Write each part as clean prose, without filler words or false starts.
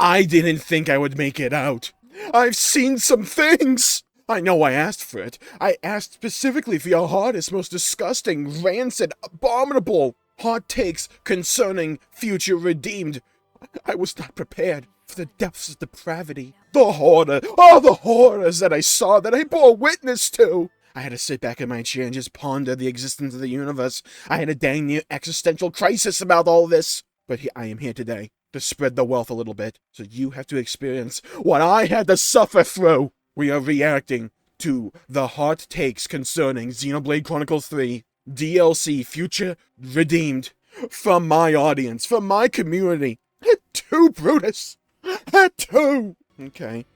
I didn't think I would make it out. I've seen some things! I know I asked for it. I asked specifically for your hardest, most disgusting, rancid, abominable hot takes concerning future redeemed. I was not prepared for the depths of depravity. The horror, all the horrors that I saw, that I bore witness to. I had to sit back in my chair and just ponder the existence of the universe. I had a dang near existential crisis about all this. But I am here today to spread the wealth a little bit, so you have to experience what I had to suffer through. We are reacting to the hot takes concerning Xenoblade Chronicles 3 DLC Future Redeemed from my audience, from my community. At 2, Brutus! At 2! Okay,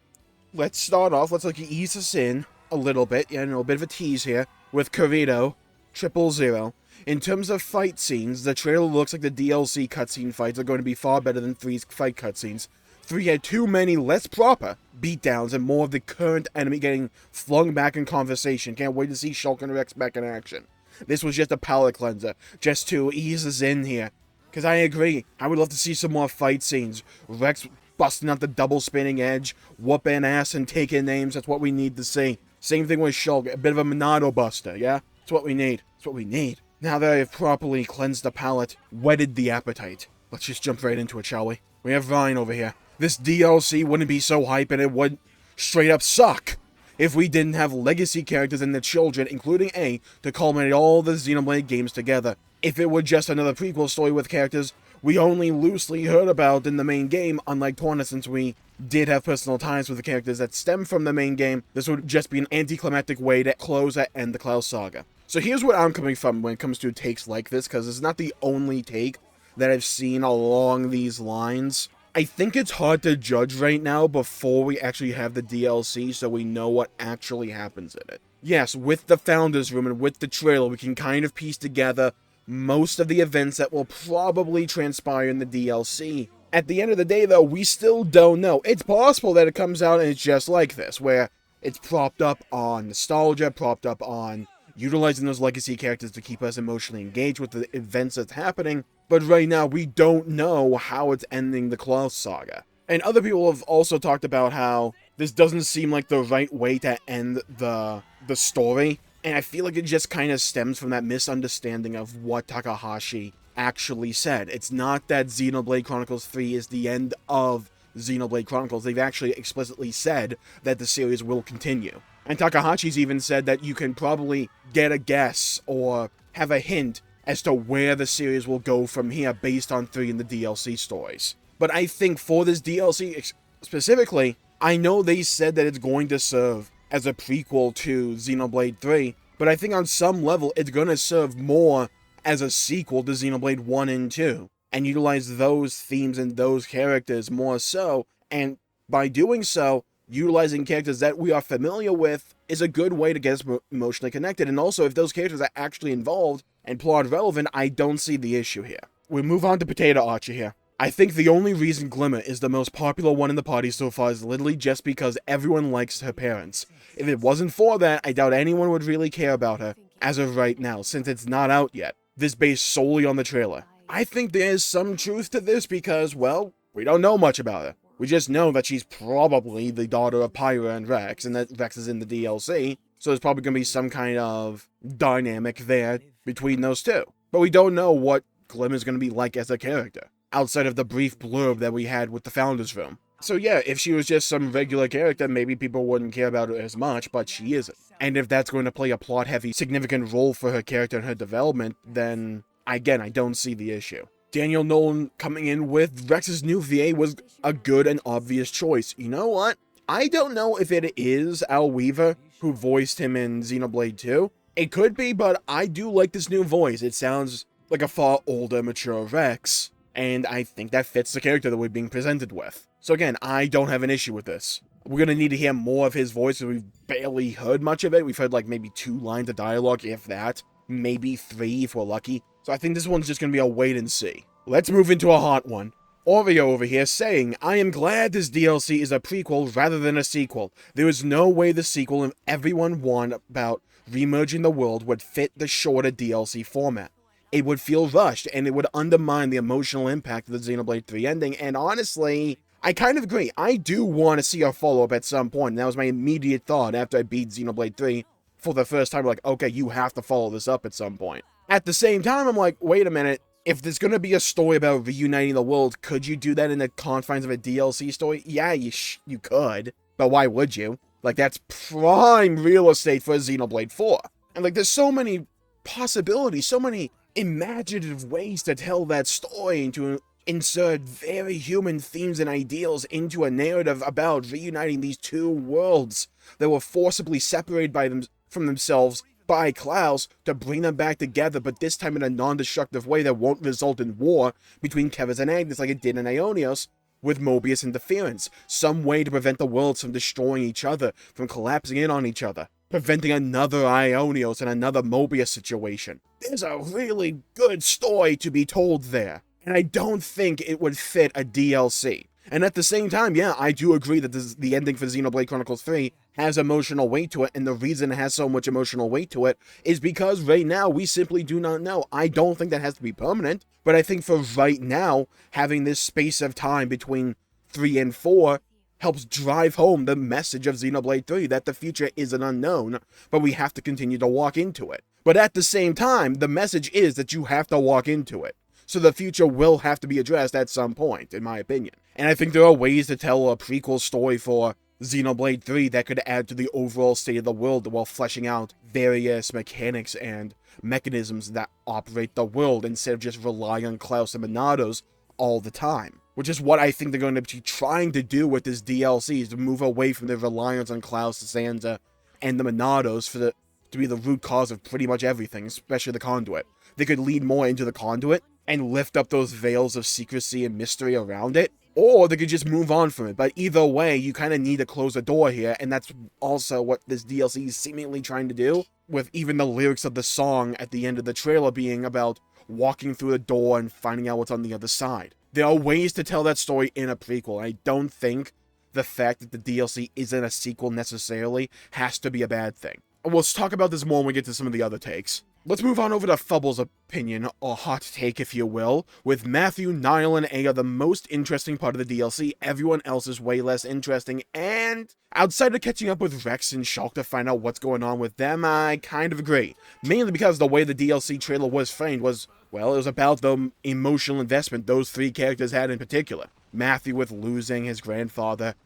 let's start off. Let's ease us in a little bit. Yeah, a bit of a tease here with Corrido 000. In terms of fight scenes, the trailer looks like the DLC cutscene fights are going to be far better than 3's fight cutscenes. 3 had too many less proper beatdowns and more of the current enemy getting flung back in conversation. Can't wait to see Shulk and Rex back in action. This was just a palate cleanser, just to ease us in here. Because I agree, I would love to see some more fight scenes. Rex busting out the double spinning edge, whooping ass and taking names, that's what we need to see. Same thing with Shulk, a bit of a Monado buster, yeah? That's what we need. That's what we need. Now that I have properly cleansed the palate, whetted the appetite, let's just jump right into it, shall we? We have Ryan over here. This DLC wouldn't be so hype and it would straight up suck if we didn't have legacy characters and their children, including A, to culminate all the Xenoblade games together. If it were just another prequel story with characters we only loosely heard about in the main game, unlike Torna, since we did have personal ties with the characters that stem from the main game, this would just be an anticlimactic way to close and end the Cloud Saga. So here's where I'm coming from when it comes to takes like this, because it's not the only take that I've seen along these lines. I think it's hard to judge right now before we actually have the DLC so we know what actually happens in it. Yes, with the Founders Room and with the trailer, we can kind of piece together most of the events that will probably transpire in the DLC. At the end of the day, though, we still don't know. It's possible that it comes out and it's just like this, where it's propped up on nostalgia, propped up on utilizing those legacy characters to keep us emotionally engaged with the events that's happening. But right now, we don't know how it's ending the Cloud Saga. And other people have also talked about how this doesn't seem like the right way to end the story. And I feel like it just kind of stems from that misunderstanding of what Takahashi actually said. It's not that Xenoblade Chronicles 3 is the end of Xenoblade Chronicles. They've actually explicitly said that the series will continue. And Takahashi's even said that you can probably get a guess or have a hint as to where the series will go from here based on 3 and the DLC stories. But I think for this DLC specifically, I know they said that it's going to serve as a prequel to Xenoblade 3, but I think on some level it's going to serve more as a sequel to Xenoblade 1 and 2, and utilize those themes and those characters more so, and by doing so, utilizing characters that we are familiar with is a good way to get us emotionally connected, and also if those characters are actually involved and plot relevant, I don't see the issue here. We move on to Potato Archer here. I think the only reason Glimmer is the most popular one in the party so far is literally just because everyone likes her parents. If it wasn't for that, I doubt anyone would really care about her as of right now, since it's not out yet. This based solely on the trailer. I think there is some truth to this because, well, we don't know much about her. We just know that she's probably the daughter of Pyra and Rex, and that Rex is in the DLC, so there's probably going to be some kind of dynamic there between those two. But we don't know what Glim is going to be like as a character, outside of the brief blurb that we had with the Founders Room. So yeah, if she was just some regular character, maybe people wouldn't care about her as much, but she isn't. And if that's going to play a plot-heavy, significant role for her character and her development, then, again, I don't see the issue. Daniel Nolan coming in with Rex's new VA was a good and obvious choice. You know what? I don't know if it is Al Weaver who voiced him in Xenoblade 2. It could be, but I do like this new voice. It sounds like a far older, mature Rex, and I think that fits the character that we're being presented with. So again, I don't have an issue with this. We're going to need to hear more of his voice, because we've barely heard much of it. We've heard like maybe 2 lines of dialogue, if that. Maybe 3 if we're lucky. So I think this one's just going to be a wait and see. Let's move into a hot one. Oreo over here saying, I am glad this DLC is a prequel rather than a sequel. There is no way the sequel everyone warned about remerging the world would fit the shorter DLC format. It would feel rushed, and it would undermine the emotional impact of the Xenoblade 3 ending, and honestly, I kind of agree. I do want to see a follow-up at some point, and that was my immediate thought after I beat Xenoblade 3 for the first time. Like, okay, you have to follow this up at some point. At the same time, I'm like, wait a minute. If there's going to be a story about reuniting the world, could you do that in the confines of a DLC story? Yeah, you could. But why would you? Like, that's prime real estate for Xenoblade 4. And, like, there's so many possibilities, so many imaginative ways to tell that story and to insert very human themes and ideals into a narrative about reuniting these two worlds that were forcibly separated from themselves by Klaus to bring them back together, but this time in a non-destructive way that won't result in war between Kevis and Agnes like it did in Aeonios with Mobius interference. Some way to prevent the worlds from destroying each other, from collapsing in on each other, preventing another Aeonios and another Mobius situation. There's a really good story to be told there, and I don't think it would fit a DLC. And at the same time, yeah, I do agree that the ending for Xenoblade Chronicles 3 has emotional weight to it, and the reason it has so much emotional weight to it is because right now we simply do not know. I don't think that has to be permanent, but I think for right now, having this space of time between 3 and 4 helps drive home the message of Xenoblade 3 that the future is an unknown, but we have to continue to walk into it. But at the same time, the message is that you have to walk into it. So the future will have to be addressed at some point, in my opinion. And I think there are ways to tell a prequel story for Xenoblade 3 that could add to the overall state of the world while fleshing out various mechanics and mechanisms that operate the world instead of just relying on Klaus and Monados all the time. Which is what I think they're going to be trying to do with this DLC, is to move away from their reliance on Klaus, Zanza, and the Monados to be the root cause of pretty much everything, especially the Conduit. They could lead more into the Conduit and lift up those veils of secrecy and mystery around it, or they could just move on from it. But either way, you kind of need to close the door here, and that's also what this DLC is seemingly trying to do, with even the lyrics of the song at the end of the trailer being about walking through the door and finding out what's on the other side. There are ways to tell that story in a prequel, and I don't think the fact that the DLC isn't a sequel necessarily has to be a bad thing. And we'll talk about this more when we get to some of the other takes. Let's move on over to Fubble's opinion, or hot take if you will, with Matthew, Niall, and A are the most interesting part of the DLC, everyone else is way less interesting, and outside of catching up with Rex and Shulk to find out what's going on with them, I kind of agree. Mainly because the way the DLC trailer was framed was, well, it was about the emotional investment those three characters had in particular. Matthew with losing his grandfather,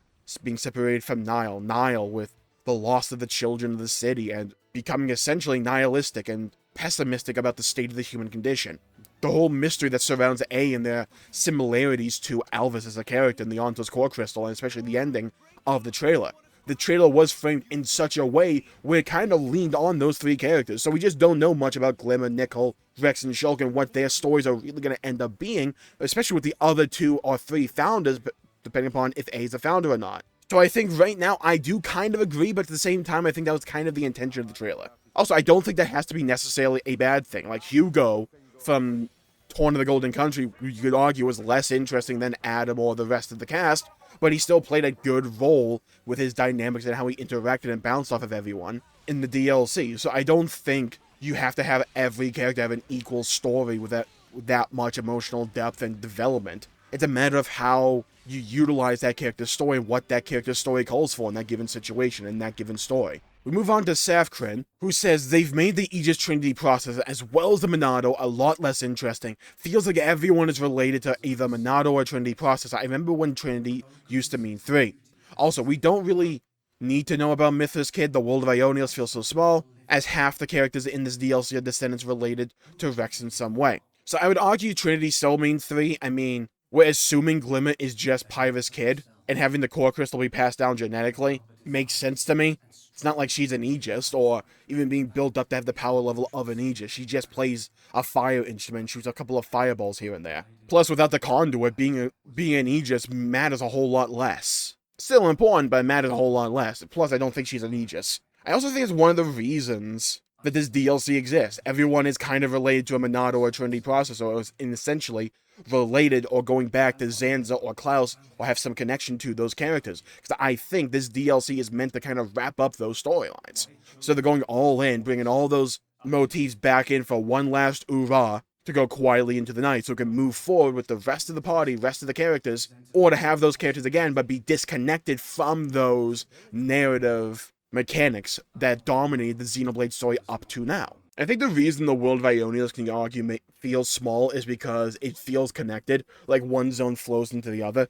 being separated from Niall, Niall with the loss of the children of the city, and becoming essentially nihilistic and pessimistic about the state of the human condition. The whole mystery that surrounds A and their similarities to Alvis as a character in the Onto's Core Crystal, and especially the ending of the trailer. The trailer was framed in such a way where it kind of leaned on those three characters, so we just don't know much about Glim and Nickel, Rex and Shulk, and what their stories are really going to end up being, especially with the other 2 or 3 founders, depending upon if A is a founder or not. So I think right now I do kind of agree, but at the same time I think that was kind of the intention of the trailer. Also, I don't think that has to be necessarily a bad thing. Like, Hugo from Torn of the Golden Country, you could argue, was less interesting than Adam or the rest of the cast, but he still played a good role with his dynamics and how he interacted and bounced off of everyone in the DLC. So I don't think you have to have every character have an equal story with that much emotional depth and development. It's a matter of how you utilize that character's story, what that character's story calls for in that given situation, in that given story. We move on to Safrin, who says they've made the Aegis Trinity process as well as the Monado a lot less interesting. Feels like everyone is related to either Monado or Trinity processor. I remember when Trinity used to mean 3. Also, we don't really need to know about Mithras Kid. The world of Ionios feels so small, as half the characters in this DLC are descendants related to Rex in some way. So I would argue Trinity still means 3. I mean, we're assuming Glimmer is just Pyrus Kid, and having the core crystal be passed down genetically makes sense to me. It's not like she's an Aegis, or even being built up to have the power level of an Aegis. She just plays a fire instrument, shoots a couple of fireballs here and there. Plus, without the conduit, being an Aegis matters a whole lot less. Still important, but it matters a whole lot less. Plus, I don't think she's an Aegis. I also think it's one of the reasons that this DLC exists. Everyone is kind of related to a Monado or Trinity processor, or is essentially related or going back to Zanza or Klaus, or have some connection to those characters. Because I think this DLC is meant to kind of wrap up those storylines. So they're going all in, bringing all those motifs back in for one last oorah, to go quietly into the night so it can move forward with the rest of the party, rest of the characters, or to have those characters again, but be disconnected from those narrative mechanics that dominated the Xenoblade story up to now. I think the reason the world of Ionios can argue feels small is because it feels connected, like one zone flows into the other.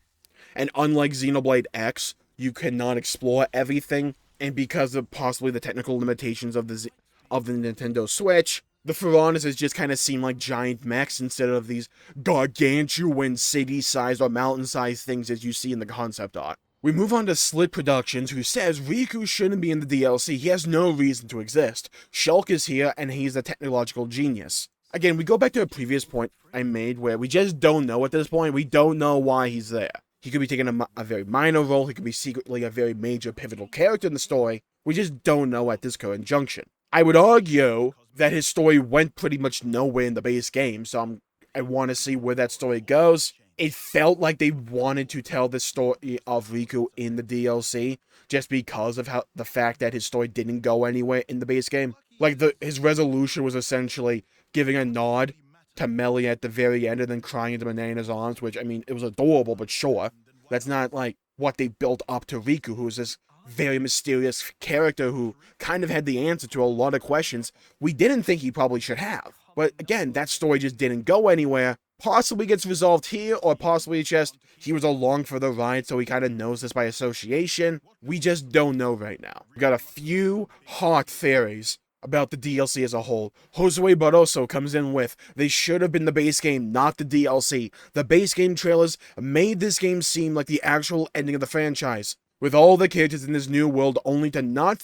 And unlike Xenoblade X, you cannot explore everything, and because of possibly the technical limitations of the Nintendo Switch, the Ferronuses just kind of seem like giant mechs instead of these gargantuan city-sized or mountain-sized things as you see in the concept art. We move on to Slit Productions, who says Riku shouldn't be in the DLC. He has no reason to exist. Shulk is here, and he's a technological genius. Again, we go back to a previous point I made where we just don't know at this point. We don't know why he's there. He could be taking a very minor role. He could be secretly a very major pivotal character in the story. We just don't know at this current junction. I would argue that his story went pretty much nowhere in the base game, so I want to see where that story goes. It felt like they wanted to tell the story of Riku in the DLC, just because of the fact that his story didn't go anywhere in the base game. Like, his resolution was essentially giving a nod to Melly at the very end and then crying into Banana's arms, which, I mean, it was adorable, but sure. That's not, like, what they built up to Riku, who's this very mysterious character who kind of had the answer to a lot of questions we didn't think he probably should have. But again, that story just didn't go anywhere. Possibly gets resolved here, or possibly it's just he was along for the ride, so he kind of knows this by association. We just don't know right now. We got a few hot theories about the DLC as a whole. Josue Barroso comes in with, they should have been the base game, not the DLC. The base game trailers made this game seem like the actual ending of the franchise, with all the characters in this new world only to not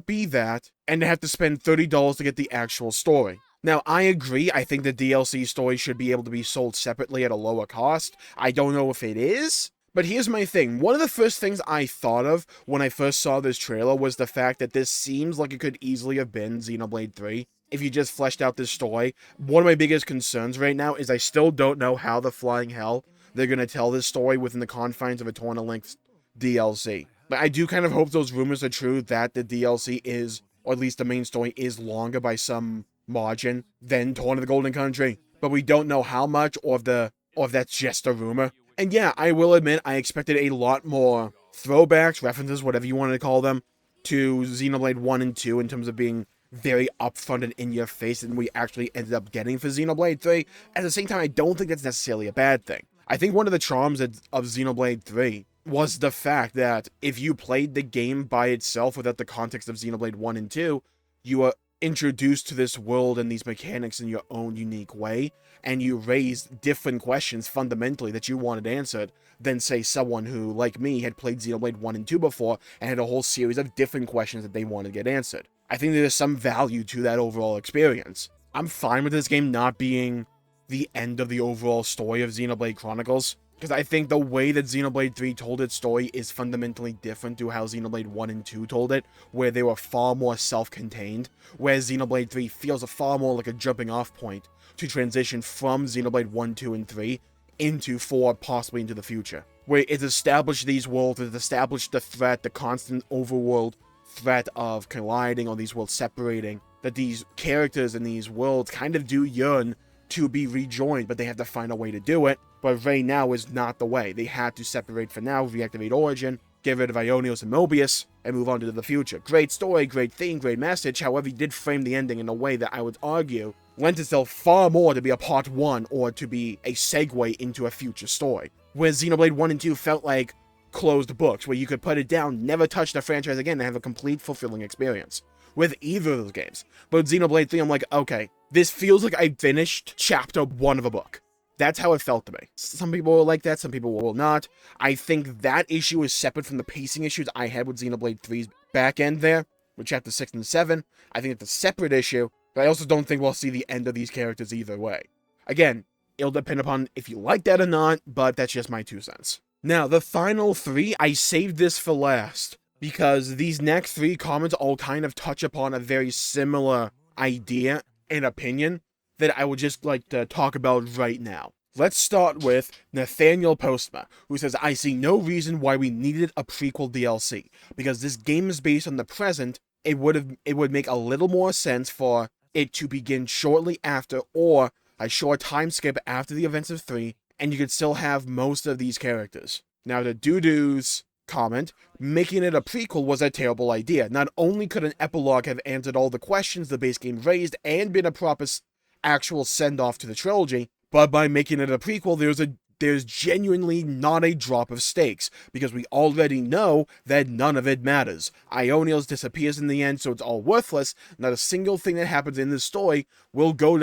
be that, and to have to spend $30 to get the actual story. Now, I agree, I think the DLC story should be able to be sold separately at a lower cost. I don't know if it is, but here's my thing. One of the first things I thought of when I first saw this trailer was the fact that this seems like it could easily have been Xenoblade 3 if you just fleshed out this story. One of my biggest concerns right now is I still don't know how the flying hell they're going to tell this story within the confines of a Torn Length DLC. But I do kind of hope those rumors are true that the DLC is, or at least the main story is longer by some margin than Torn of the Golden Country. But we don't know how much, or if that's just a rumor. And yeah, I will admit, I expected a lot more throwbacks, references, whatever you want to call them, to Xenoblade 1 and 2 in terms of being very upfront and in your face than we actually ended up getting for Xenoblade 3. At the same time, I don't think that's necessarily a bad thing. I think one of the charms of Xenoblade 3 was the fact that if you played the game by itself without the context of Xenoblade 1 and 2, you were introduced to this world and these mechanics in your own unique way, and you raised different questions fundamentally that you wanted answered than, say, someone who, like me, had played Xenoblade 1 and 2 before and had a whole series of different questions that they wanted to get answered. I think there's some value to that overall experience. I'm fine with this game not being the end of the overall story of Xenoblade Chronicles, because I think the way that Xenoblade 3 told its story is fundamentally different to how Xenoblade 1 and 2 told it, where they were far more self-contained, whereas Xenoblade 3 feels far more like a jumping-off point to transition from Xenoblade 1, 2, and 3 into 4, possibly into the future, where it's established these worlds, it's established the threat, the constant overworld threat of colliding or these worlds separating, that these characters in these worlds kind of do yearn to be rejoined, but they have to find a way to do it. But right now is not the way. They had to separate for now, reactivate Origin, get rid of Ionios and Mobius, and move on to the future. Great story, great theme, great message. However, he did frame the ending in a way that I would argue lent itself far more to be a part 1 or to be a segue into a future story. Whereas Xenoblade 1 and 2 felt like closed books, where you could put it down, never touch the franchise again, and have a complete, fulfilling experience with either of those games. But with Xenoblade 3, I'm like, okay, this feels like I finished chapter 1 of a book. That's how it felt to me. Some people will like that, some people will not. I think that issue is separate from the pacing issues I had with Xenoblade 3's back end there, with chapter 6 and 7. I think it's a separate issue, but I also don't think we'll see the end of these characters either way. Again, it'll depend upon if you like that or not, but that's just my 2 cents. Now, the final 3, I saved this for last, because these next 3 comments all kind of touch upon a very similar idea and opinion that I would just like to talk about right now. Let's start with Nathaniel Postma, who says, I see no reason why we needed a prequel DLC, because this game is based on the present. It would make a little more sense for it to begin shortly after or a short time skip after the events of 3, and you could still have most of these characters. Now, the Doo-Doo's comment, making it a prequel was a terrible idea. Not only could an epilogue have answered all the questions the base game raised and been a proper actual send-off to the trilogy, but by making it a prequel, there's genuinely not a drop of stakes, because we already know that none of it matters. Ionios disappears in the end, so it's all worthless. Not a single thing that happens in this story will go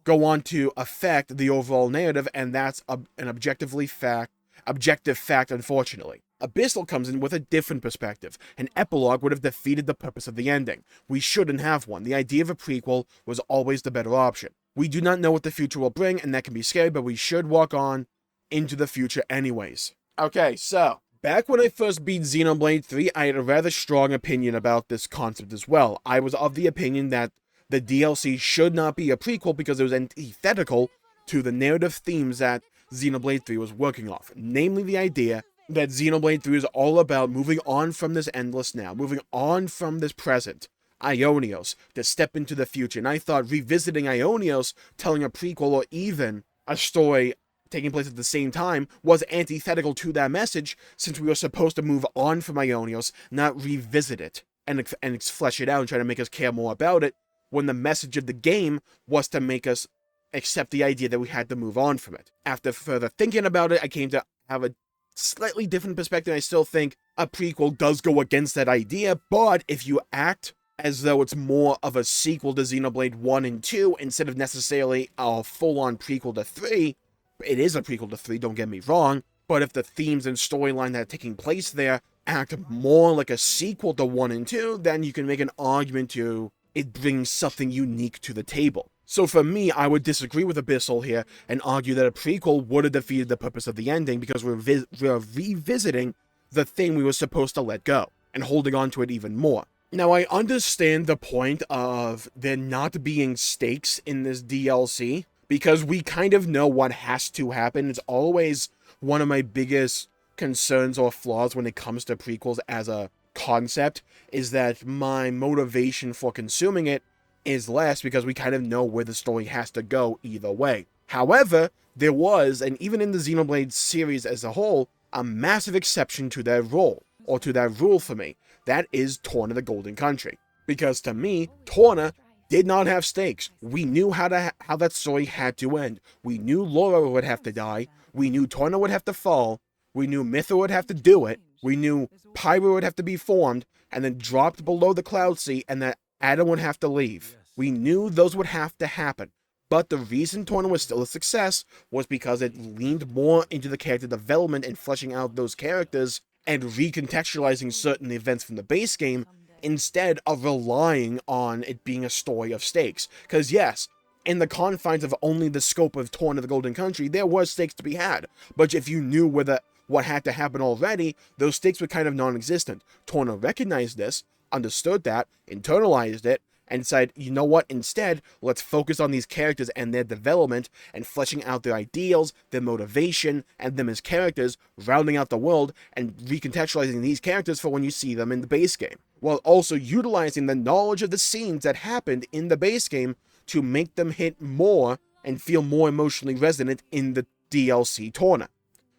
on to affect the overall narrative, and that's an objective fact, unfortunately. Abyssal comes in with a different perspective. An epilogue would have defeated the purpose of the ending. We shouldn't have one. The idea of a prequel was always the better option. We do not know what the future will bring, and that can be scary, but we should walk on into the future anyways. Okay, so, back when I first beat Xenoblade 3, I had a rather strong opinion about this concept as well. I was of the opinion that the DLC should not be a prequel because it was antithetical to the narrative themes that Xenoblade 3 was working off. Namely, the idea that Xenoblade 3 is all about moving on from this endless now, moving on from this present, Ionios, to step into the future. And I thought revisiting Ionios, telling a prequel or even a story taking place at the same time was antithetical to that message, since we were supposed to move on from Ionios, not revisit it and flesh it out and try to make us care more about it, when the message of the game was to make us accept the idea that we had to move on from it. After further thinking about it, I came to have a slightly different perspective. I still think a prequel does go against that idea, but if you act as though it's more of a sequel to Xenoblade 1 and 2 instead of necessarily a full-on prequel to 3, it is a prequel to 3, don't get me wrong, but if the themes and storyline that are taking place there act more like a sequel to 1 and 2, then you can make an argument to it brings something unique to the table. So for me, I would disagree with Abyssal here and argue that a prequel would have defeated the purpose of the ending, because we're revisiting the thing we were supposed to let go and holding on to it even more. Now, I understand the point of there not being stakes in this DLC, because we kind of know what has to happen. It's always one of my biggest concerns or flaws when it comes to prequels as a concept, is that my motivation for consuming it is less, because we kind of know where the story has to go either way. However, there was, and even in the Xenoblade series as a whole, a massive exception to that rule for me. That is Torna the Golden Country. Because to me, Torna did not have stakes. We knew how that story had to end. We knew Laura would have to die. We knew Torna would have to fall. We knew Mytha would have to do it. We knew Pyra would have to be formed and then dropped below the Cloud Sea, and that Adam would have to leave. We knew those would have to happen. But the reason Torna was still a success was because it leaned more into the character development and fleshing out those characters and recontextualizing certain events from the base game, instead of relying on it being a story of stakes. Because yes, in the confines of only the scope of Torna the Golden Country, there were stakes to be had. But if you knew what had to happen already, those stakes were kind of non-existent. Torna recognized this, understood that, internalized it, and said, you know what, instead, let's focus on these characters and their development, and fleshing out their ideals, their motivation, and them as characters, rounding out the world, and recontextualizing these characters for when you see them in the base game, while also utilizing the knowledge of the scenes that happened in the base game to make them hit more and feel more emotionally resonant in the DLC Torna.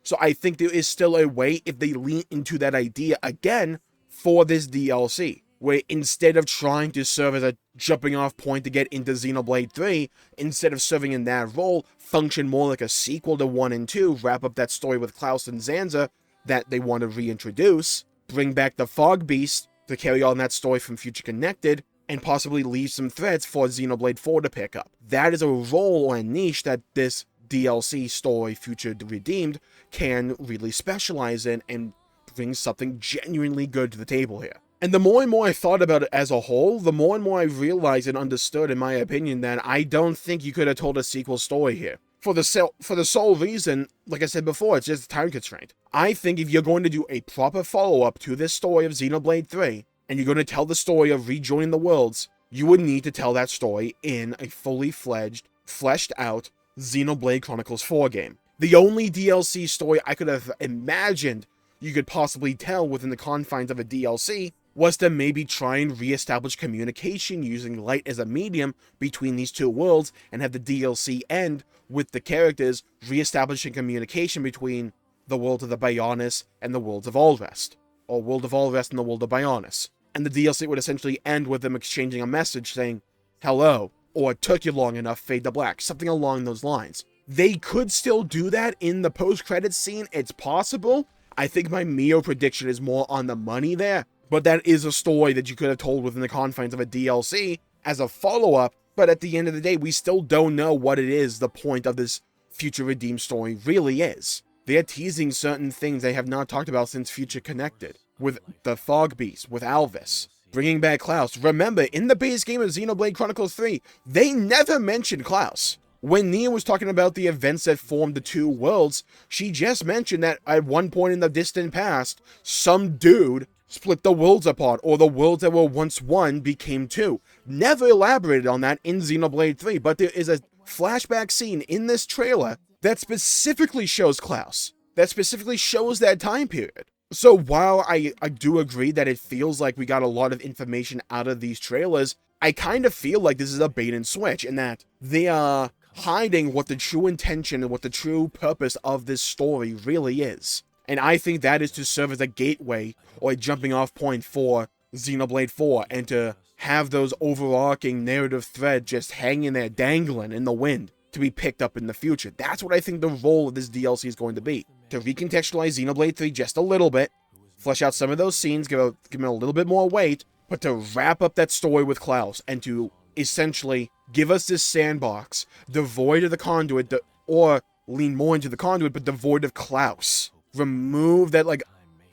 So I think there is still a way, if they lean into that idea again for this DLC, where instead of trying to serve as a jumping off point to get into Xenoblade 3, instead of serving in that role, function more like a sequel to 1 and 2, wrap up that story with Klaus and Zanza that they want to reintroduce, bring back the Fog Beast to carry on that story from Future Connected, and possibly leave some threads for Xenoblade 4 to pick up. That is a role or a niche that this DLC story, Future Redeemed, can really specialize in and bring something genuinely good to the table here. And the more and more I thought about it as a whole, the more and more I realized and understood, in my opinion, that I don't think you could have told a sequel story here. For the sole reason, like I said before, it's just a time constraint. I think if you're going to do a proper follow-up to this story of Xenoblade 3, and you're going to tell the story of rejoining the worlds, you would need to tell that story in a fully fledged, fleshed out Xenoblade Chronicles 4 game. The only DLC story I could have imagined you could possibly tell within the confines of a DLC was to maybe try and reestablish communication using light as a medium between these two worlds, and have the DLC end with the characters reestablishing communication between the world of the Bionis and the worlds of Allrest, or World of Allrest and the world of Bionis. And the DLC would essentially end with them exchanging a message saying, hello, or it took you long enough, fade to black, something along those lines. They could still do that in the post-credits scene, it's possible. I think my Mio prediction is more on the money there, but that is a story that you could have told within the confines of a DLC as a follow-up, but at the end of the day, we still don't know what it is the point of this Future Redeemed story really is. They are teasing certain things they have not talked about since Future Connected, with the Fog Beast, with Alvis, bringing back Klaus. Remember, in the base game of Xenoblade Chronicles 3, they never mentioned Klaus. When Nia was talking about the events that formed the two worlds, she just mentioned that at one point in the distant past, some dude split the worlds apart, or the worlds that were once one became two. Never elaborated on that in Xenoblade 3, but there is a flashback scene in this trailer that specifically shows Klaus, that specifically shows that time period. So while I do agree that it feels like we got a lot of information out of these trailers, I kind of feel like this is a bait and switch, and that they are hiding what the true intention and what the true purpose of this story really is. And I think that is to serve as a gateway or a jumping off point for Xenoblade 4, and to have those overarching narrative threads just hanging there, dangling in the wind, to be picked up in the future. That's what I think the role of this DLC is going to be. To recontextualize Xenoblade 3 just a little bit, flesh out some of those scenes, give it a little bit more weight, but to wrap up that story with Klaus, and to essentially give us this sandbox, devoid of the conduit, or lean more into the conduit, but devoid of Klaus. Remove that, like,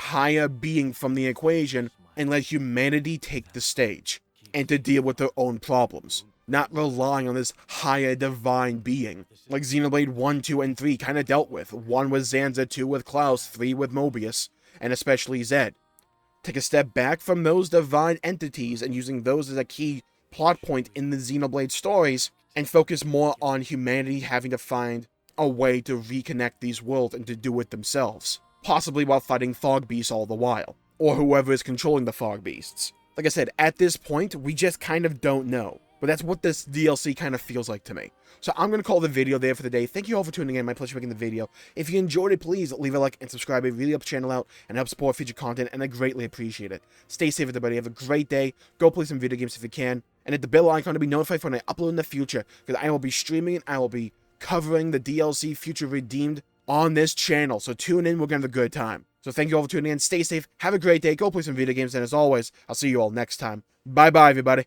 higher being from the equation, and let humanity take the stage, and to deal with their own problems, not relying on this higher divine being, like Xenoblade 1, 2, and 3 kind of dealt with. 1 with Zanza, 2 with Klaus, 3 with Mobius, and especially Zed. Take a step back from those divine entities and using those as a key plot point in the Xenoblade stories, and focus more on humanity having to find a way to reconnect these worlds and to do it themselves, possibly while fighting Fog Beasts all the while, or whoever is controlling the Fog Beasts. Like I said, at this point, we just kind of don't know, but that's what this DLC kind of feels like to me. So I'm going to call the video there for the day. Thank you all for tuning in. My pleasure making the video. If you enjoyed it, please leave a like and subscribe. It really helps the channel out and helps support future content, and I greatly appreciate it. Stay safe, everybody. Have a great day. Go play some video games if you can, and hit the bell icon to be notified when I upload in the future, because I will be streaming and I will be covering the DLC Future Redeemed on this channel. So tune in. We're going to have a good time. So thank you all for tuning in. Stay safe. Have a great day. Go play some video games. And as always, I'll see you all next time. Bye-bye, everybody.